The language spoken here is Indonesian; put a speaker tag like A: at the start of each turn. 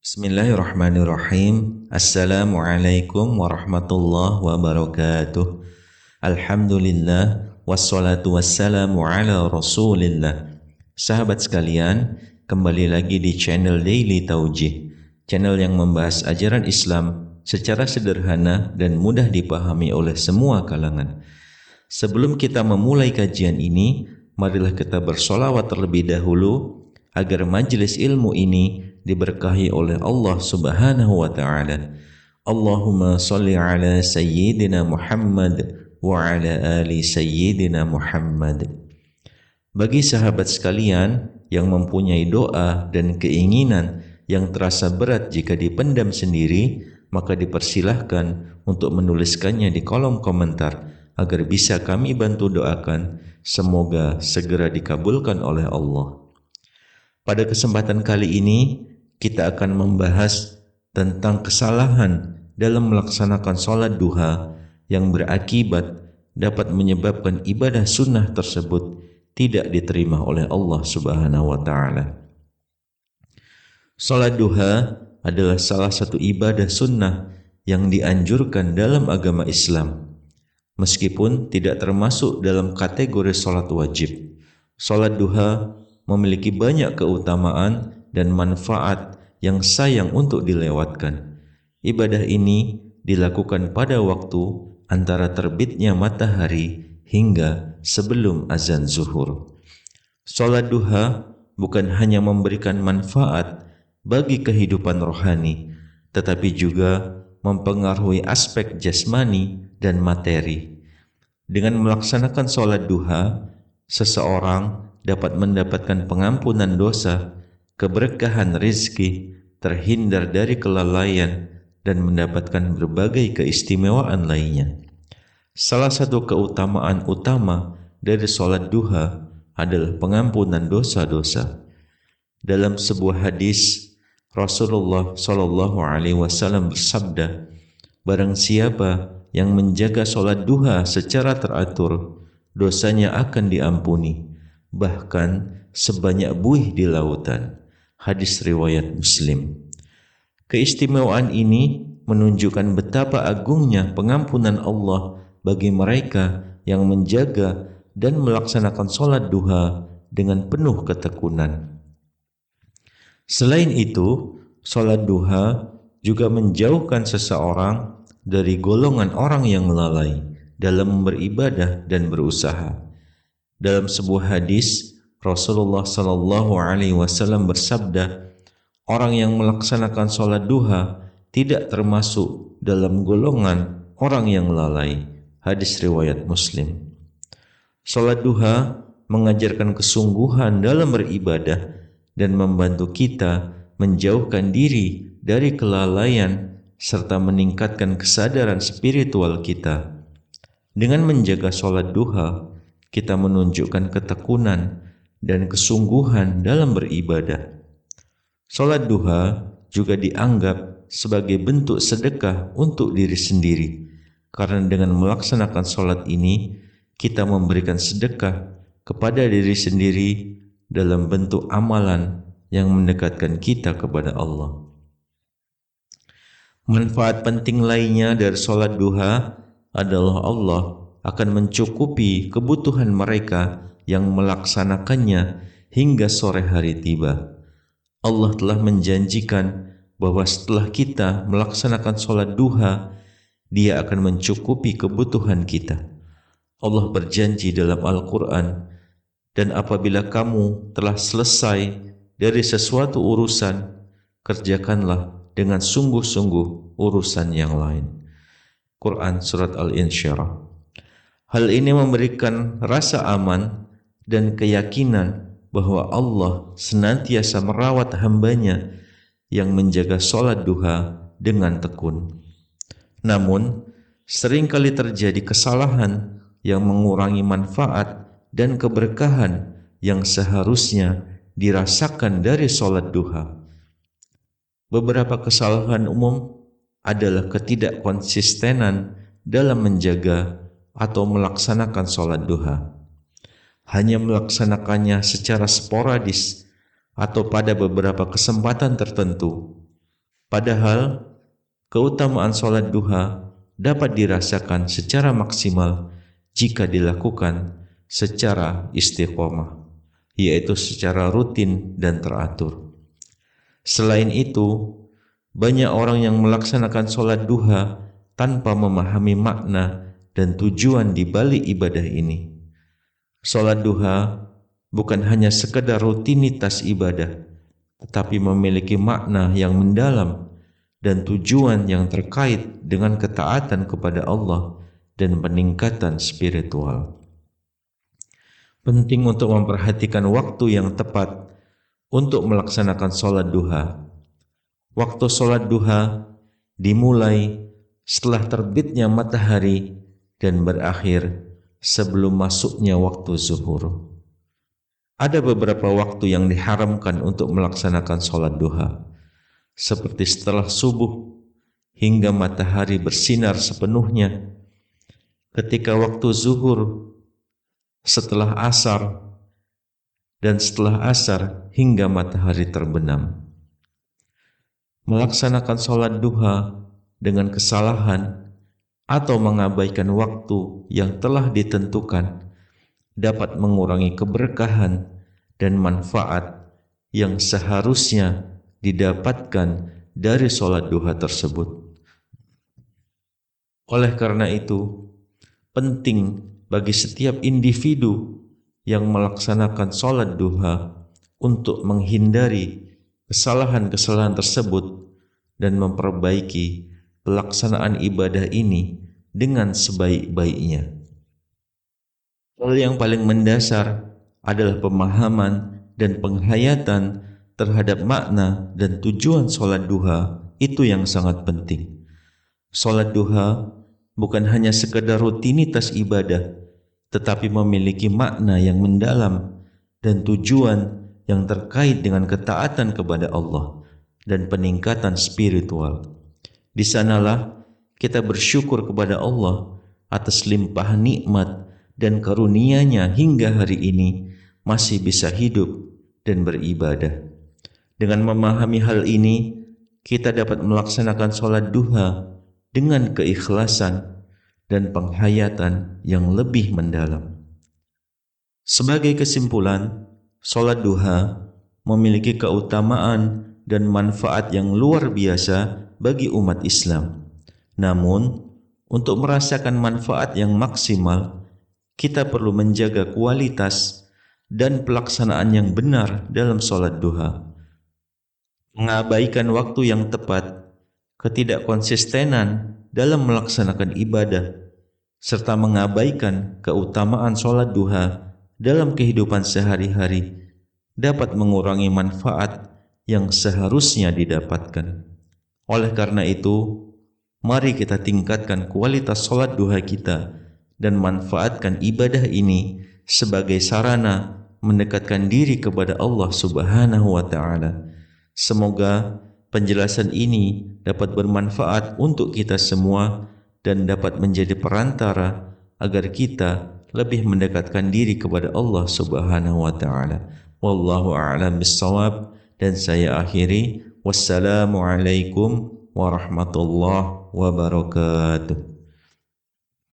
A: Bismillahirrahmanirrahim. Assalamualaikum warahmatullahi wabarakatuh. Alhamdulillah wassalatu wassalamu ala Rasulillah. Sahabat sekalian, kembali lagi di channel Daily Taujih, channel yang membahas ajaran Islam secara sederhana dan mudah dipahami oleh semua kalangan. Sebelum kita memulai kajian ini, marilah kita bersolawat terlebih dahulu agar majelis ilmu ini diberkahi oleh Allah Subhanahu wa taala. Allahumma shalli ala sayyidina Muhammad wa ala ali sayyidina Muhammad. Bagi sahabat sekalian yang mempunyai doa dan keinginan yang terasa berat jika dipendam sendiri, maka dipersilahkan untuk menuliskannya di kolom komentar agar bisa kami bantu doakan. Semoga segera dikabulkan oleh Allah. Pada kesempatan kali ini kita akan membahas tentang kesalahan dalam melaksanakan sholat duha yang berakibat dapat menyebabkan ibadah sunnah tersebut tidak diterima oleh Allah Subhanahu wa taala. Sholat duha adalah salah satu ibadah sunnah yang dianjurkan dalam agama Islam, meskipun tidak termasuk dalam kategori sholat wajib. Sholat duha memiliki banyak keutamaan dan manfaat yang sayang untuk dilewatkan. Ibadah ini dilakukan pada waktu antara terbitnya matahari hingga sebelum azan zuhur. Sholat duha bukan hanya memberikan manfaat bagi kehidupan rohani, tetapi juga mempengaruhi aspek jasmani dan materi. Dengan melaksanakan sholat duha, seseorang dapat mendapatkan pengampunan dosa, keberkahan rizki, terhindar dari kelalaian, dan mendapatkan berbagai keistimewaan lainnya. Salah satu keutamaan utama dari sholat duha adalah pengampunan dosa-dosa. Dalam sebuah hadis, Rasulullah Shallallahu Alaihi Wasallam bersabda, barang siapa yang menjaga sholat duha secara teratur, dosanya akan diampuni, bahkan sebanyak buih di lautan. Hadis riwayat Muslim. Keistimewaan ini menunjukkan betapa agungnya pengampunan Allah bagi mereka yang menjaga dan melaksanakan sholat duha dengan penuh ketekunan. Selain itu, sholat duha juga menjauhkan seseorang dari golongan orang yang lalai dalam beribadah dan berusaha. Dalam sebuah hadis, Rasulullah Sallallahu Alaihi Wasallam bersabda, orang yang melaksanakan sholat duha tidak termasuk dalam golongan orang yang lalai. Hadis riwayat Muslim. Sholat duha mengajarkan kesungguhan dalam beribadah dan membantu kita menjauhkan diri dari kelalaian serta meningkatkan kesadaran spiritual kita. Dengan menjaga sholat duha, kita menunjukkan ketekunan dan kesungguhan dalam beribadah. Sholat duha juga dianggap sebagai bentuk sedekah untuk diri sendiri, karena dengan melaksanakan sholat ini, kita memberikan sedekah kepada diri sendiri dalam bentuk amalan yang mendekatkan kita kepada Allah. Manfaat penting lainnya dari sholat duha adalah Allah akan mencukupi kebutuhan mereka yang melaksanakannya hingga sore hari tiba. Allah telah menjanjikan bahwa setelah kita melaksanakan sholat duha, Dia akan mencukupi kebutuhan kita. Allah berjanji dalam Al-Quran, dan apabila kamu telah selesai dari sesuatu urusan, kerjakanlah dengan sungguh-sungguh urusan yang lain. Quran Surat Al-Insyirah. Hal ini memberikan rasa aman dan keyakinan bahwa Allah senantiasa merawat hambanya yang menjaga sholat duha dengan tekun. Namun, seringkali terjadi kesalahan yang mengurangi manfaat dan keberkahan yang seharusnya dirasakan dari sholat duha. Beberapa kesalahan umum adalah ketidakkonsistenan dalam menjaga atau melaksanakan sholat duha. Hanya melaksanakannya secara sporadis atau pada beberapa kesempatan tertentu, Padahal keutamaan sholat duha dapat dirasakan secara maksimal jika dilakukan secara istiqomah, yaitu secara rutin dan teratur. Selain itu, banyak orang yang melaksanakan sholat duha tanpa memahami makna dan tujuan di balik ibadah ini. Sholat duha bukan hanya sekedar rutinitas ibadah, tetapi memiliki makna yang mendalam dan tujuan yang terkait dengan ketaatan kepada Allah dan peningkatan spiritual. Penting untuk memperhatikan waktu yang tepat untuk melaksanakan sholat duha. Waktu sholat duha dimulai setelah terbitnya matahari dan berakhir sebelum masuknya waktu zuhur. Ada beberapa waktu yang diharamkan untuk melaksanakan sholat duha, seperti setelah subuh hingga matahari bersinar sepenuhnya, ketika waktu zuhur, setelah asar, dan setelah asar hingga matahari terbenam. Melaksanakan sholat duha dengan kesalahan atau mengabaikan waktu yang telah ditentukan dapat mengurangi keberkahan dan manfaat yang seharusnya didapatkan dari sholat duha tersebut. Oleh karena itu, penting bagi setiap individu yang melaksanakan sholat duha untuk menghindari kesalahan-kesalahan tersebut dan memperbaiki pelaksanaan ibadah ini dengan sebaik-baiknya. Hal yang paling mendasar adalah pemahaman dan penghayatan terhadap makna dan tujuan sholat duha. Itu yang sangat penting. Sholat duha bukan hanya sekedar rutinitas ibadah, tetapi memiliki makna yang mendalam dan tujuan yang terkait dengan ketaatan kepada Allah dan peningkatan spiritual. Di sanalah kita bersyukur kepada Allah atas limpahan nikmat dan karunia-Nya hingga hari ini masih bisa hidup dan beribadah. Dengan memahami hal ini, kita dapat melaksanakan sholat duha dengan keikhlasan dan penghayatan yang lebih mendalam. Sebagai kesimpulan, sholat duha memiliki keutamaan dan manfaat yang luar biasa bagi umat Islam. Namun, untuk merasakan manfaat yang maksimal, kita perlu menjaga kualitas dan pelaksanaan yang benar dalam sholat duha. Mengabaikan waktu yang tepat, ketidakkonsistenan dalam melaksanakan ibadah, serta mengabaikan keutamaan sholat duha dalam kehidupan sehari-hari dapat mengurangi manfaat yang seharusnya didapatkan. Oleh karena itu, mari kita tingkatkan kualitas sholat duha kita dan manfaatkan ibadah ini sebagai sarana mendekatkan diri kepada Allah Subhanahu wa Ta'ala. Semoga penjelasan ini dapat bermanfaat untuk kita semua dan dapat menjadi perantara agar kita lebih mendekatkan diri kepada Allah Subhanahu wa Ta'ala. Wallahu a'lam bissawab, dan saya akhiri. Wassalamualaikum warahmatullahi wabarakatuh.